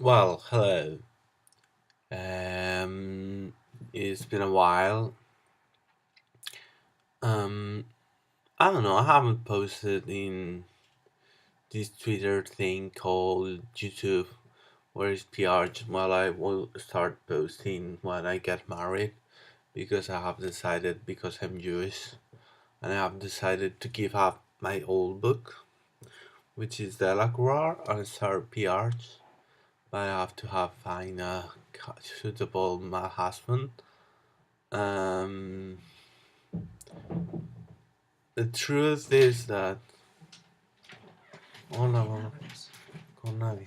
Well, hello. Um, it's been a while. Um, I don't know. I haven't posted in this Twitter thing called YouTube, where is PR. Well, I will start posting when I get married because I have decided because I'm Jewish and I have decided to give up my old book, which is the Lacroix, and start PR. But I have to have find a suitable my husband. Um, the truth is that hola, hola, con nadie.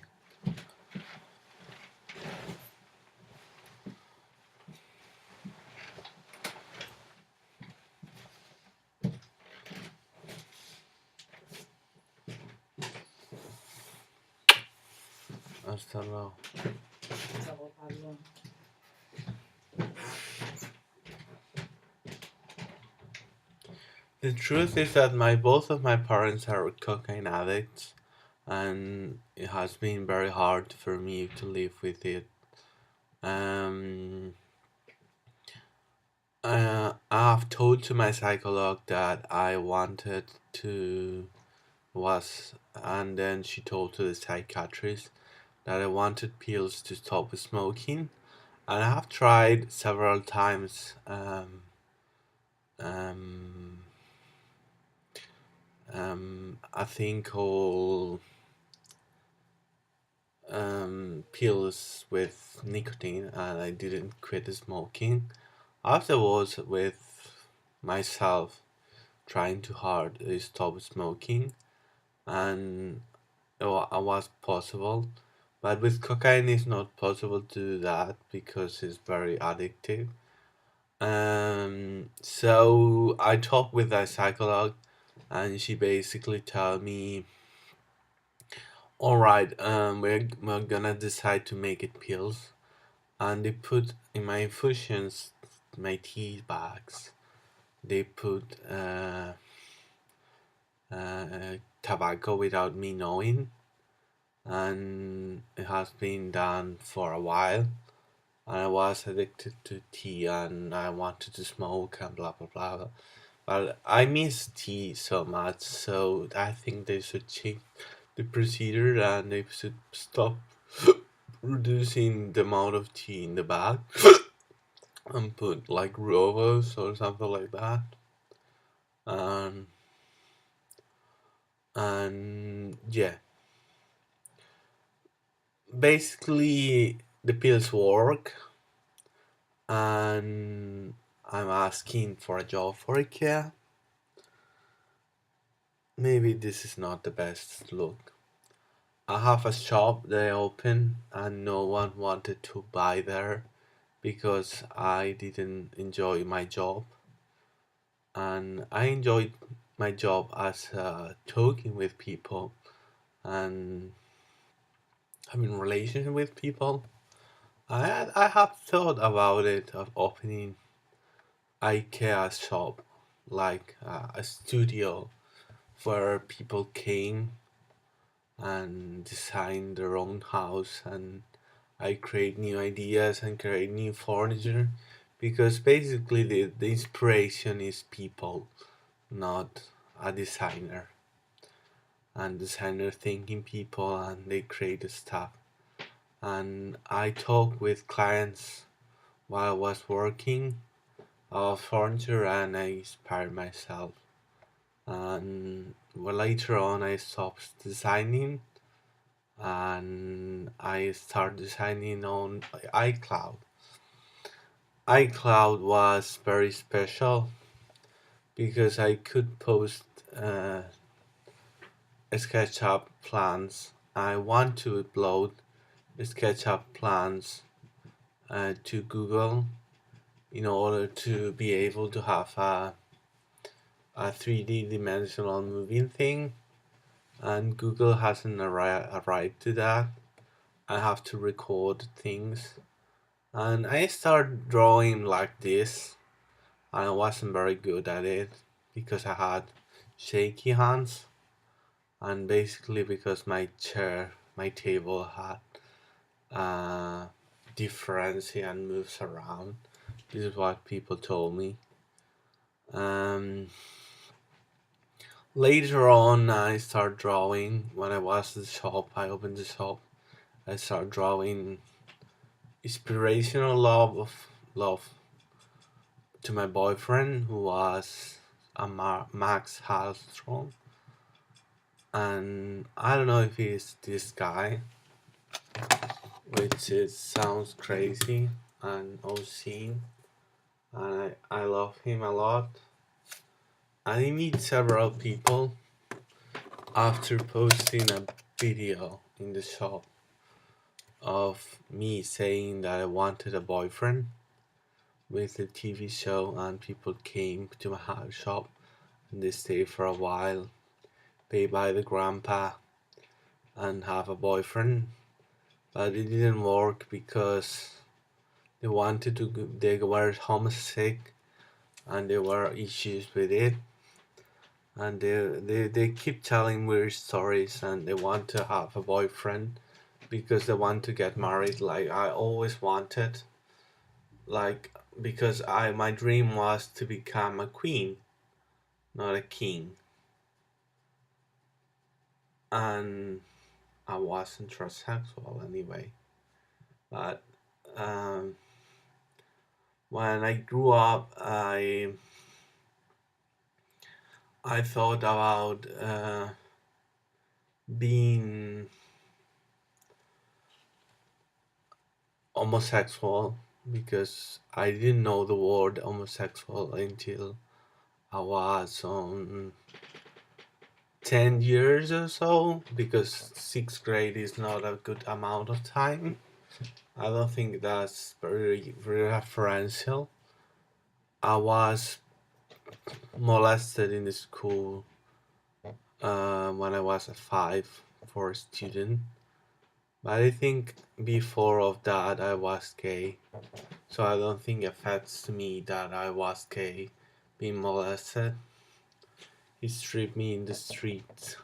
Hasta luego. Pablo. The truth is that my both of my parents are cocaine addicts, and it has been very hard for me to live with it. Um, I've told to my psychologist that I wanted to was, and then she told to the psychiatrist that I wanted pills to stop smoking, and I have tried several times. Um, I think called pills with nicotine, and I didn't quit smoking. Afterwards, with myself trying too hard to stop smoking, and it was possible. But with cocaine, it's not possible to do that because it's very addictive. So I talked with a psychologist, and she basically told me, "All right, we're gonna decide to make it pills." And they put in my infusions, my tea bags. They put tobacco without me knowing, and it has been done for a while. And I was addicted to tea, and I wanted to smoke, and blah blah blah. But I miss tea so much, so I think they should change the procedure and they should stop reducing the amount of tea in the bag and put like robos or something like that. And yeah, basically the pills work, and I'm asking for a job for Ikea. Maybe this is not the best look. I have a shop they open and no one wanted to buy there because I didn't enjoy my job, and I enjoyed my job as talking with people and having relations with people. I have thought about it of opening IKEA shop, like a studio where people came and design their own house, and I create new ideas and create new furniture, because basically the inspiration is people, not a designer. And designer thinking people and they create the stuff. And I talk with clients while I was working furniture, and I inspire myself. And well, later on, I stopped designing and I started designing on iCloud. iCloud was very special because I could post SketchUp plans. I want to upload SketchUp plans to Google in order to be able to have a 3D dimensional moving thing, and Google hasn't arrived to that. I have to record things, and I started drawing like this, and I wasn't very good at it because I had shaky hands, and basically because my table had uh, difference and moves around. This is what people told me. Um, Later on, I started drawing. When I was in the shop, I opened the shop. I started drawing inspirational love to my boyfriend, who was Max Hallstrom. And I don't know if he's this guy, which is sounds crazy and obscene. And I love him a lot. I meet several people after posting a video in the shop of me saying that I wanted a boyfriend with a TV show, and people came to my house shop and they stayed for a while, pay by the grandpa, and have a boyfriend. But it didn't work because they were homesick and there were issues with it. And they keep telling weird stories and they want to have a boyfriend because they want to get married like I always wanted. Like, because my dream was to become a queen, not a king. And I wasn't transsexual anyway. But um, when I grew up, I thought about being homosexual because I didn't know the word homosexual until I was on 10 years or so, because sixth grade is not a good amount of time. I don't think that's very referential. I was molested in the school when I was a 5 for a student. But I think before of that I was gay. So I don't think it affects me that I was gay being molested. He stripped me in the street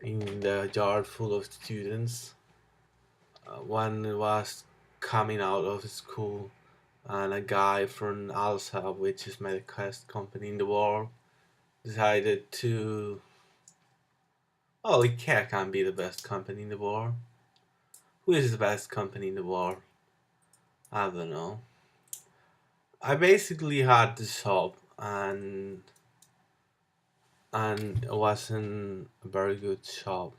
in the yard full of students. One was coming out of school, and a guy from Alsa, which is my best company in the world, decided to. Oh, Ikea can be the best company in the world. Who is the best company in the world? I don't know. I basically had the shop, and it wasn't a very good shop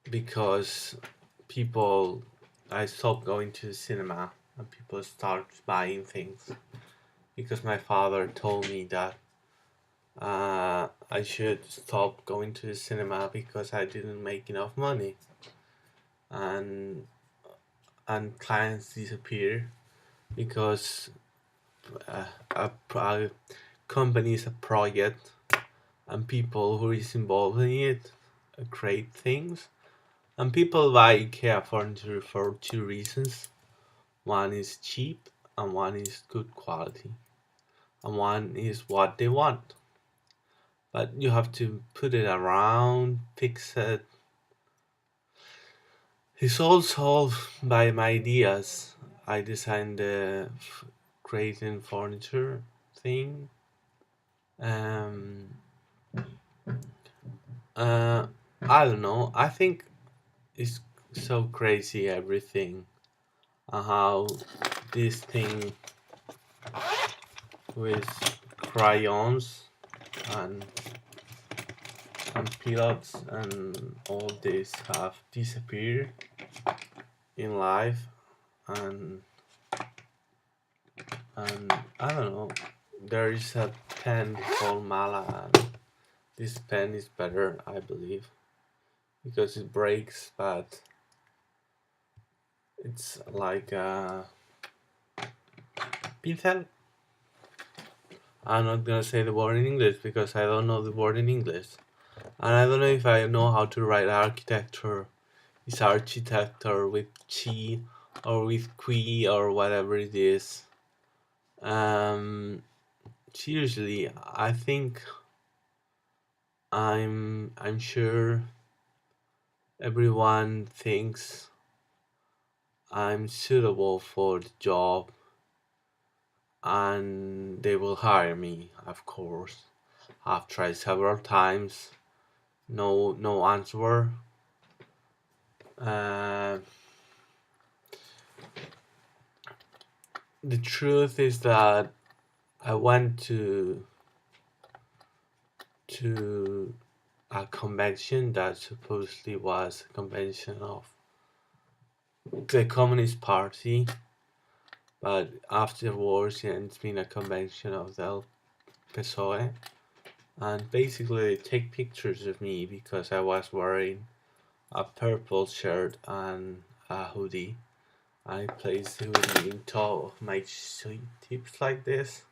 because people. I stopped going to the cinema and people start buying things because my father told me that I should stop going to the cinema because I didn't make enough money, and clients disappear because a company is a project and people who is involved in it create things, and people buy IKEA furniture for two reasons. One is cheap and one is good quality, and one is what they want. But you have to put it around, fix it. It's all solved by my ideas. I designed the creating furniture thing. Um, uh, I don't know. I think it's so crazy everything. How this thing with crayons and pilots and all this have disappeared in life, and I don't know. There is a pen called Mala, and this pen is better, I believe, because it breaks, but it's like a pincel. I'm not gonna say the word in English because I don't know the word in English, and I don't know if I know how to write architecture. It's architecture with chi or with qui or whatever it is. Um, Seriously, I think I'm sure everyone thinks I'm suitable for the job and they will hire me, of course. I've tried several times, no answer. Uh, the truth is that I went to a convention that supposedly was a convention of the Communist Party, but afterwards it's been a convention of the PSOE, and basically they take pictures of me because I was wearing a purple shirt and a hoodie. I place the hoodie in top of my tips like this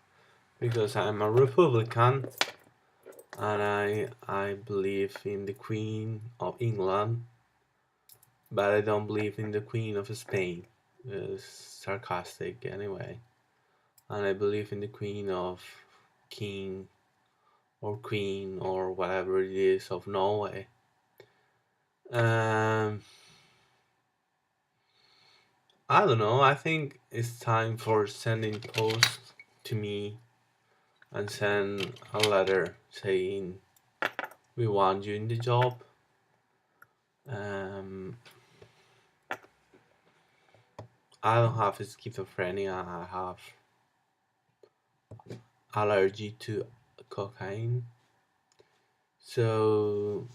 because I'm a Republican and I believe in the Queen of England, but I don't believe in the Queen of Spain. It's sarcastic anyway. And I believe in the Queen of King or Queen or whatever it is of Norway. Um, I don't know. I think it's time for sending post to me and send a letter saying we want you in the job. Um, I don't have schizophrenia. I have allergy to cocaine. So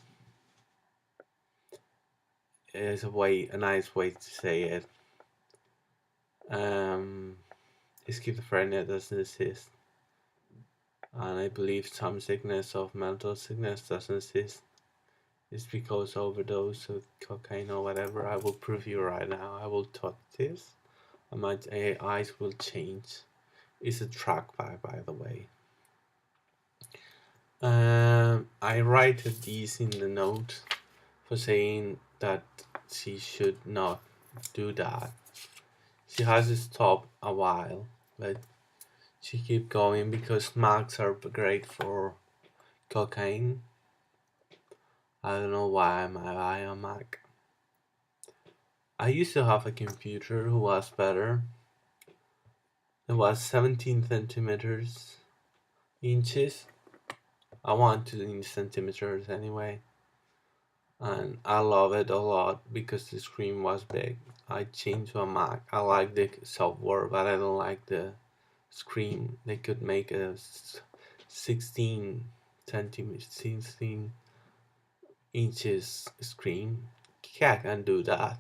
it's a nice way to say it. Um, Schizophrenia doesn't exist, and I believe some sickness of mental sickness doesn't exist. It's because overdose of cocaine or whatever. I will prove you right now. I will talk this, and my eyes will change. It's a track by the way. I write this in the note for saying that she should not do that. She has to stop a while, but she keep going because Macs are great for cocaine. I don't know why I'm buying a Mac. I used to have a computer who was better. It was 17 centimeters inches. I want to in centimeters anyway. And I love it a lot because the screen was big. I changed to a Mac. I like the software, but I don't like the screen. They could make a 16 centimeters, 16 inches screen. Yeah, can do that.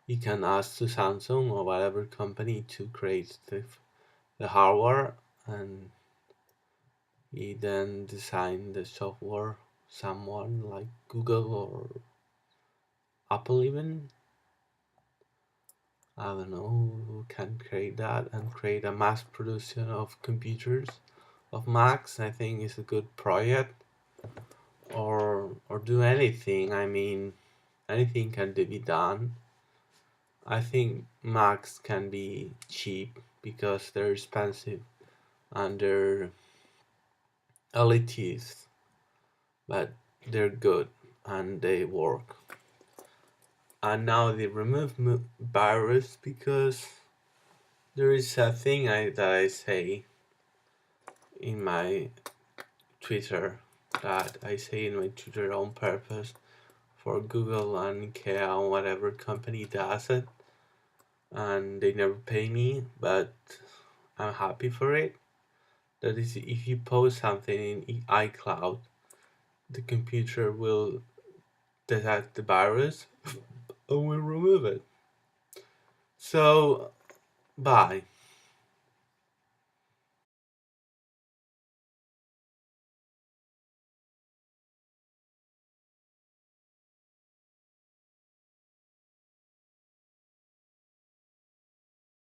You can ask to Samsung or whatever company to create the hardware, and he then design the software. Someone like Google or Apple even, I don't know, who can create that and create a mass production of computers of Macs. I think is a good project, or do anything. I mean, anything can be done. I think Macs can be cheap because they're expensive and they're elitist, but they're good and they work. And now they remove virus because there is a thing that I say in my Twitter that I say in my Twitter on purpose for Google and Ikea and whatever company does it, and they never pay me, but I'm happy for it. That is, if you post something in iCloud, the computer will detect the virus and will remove it. So, bye.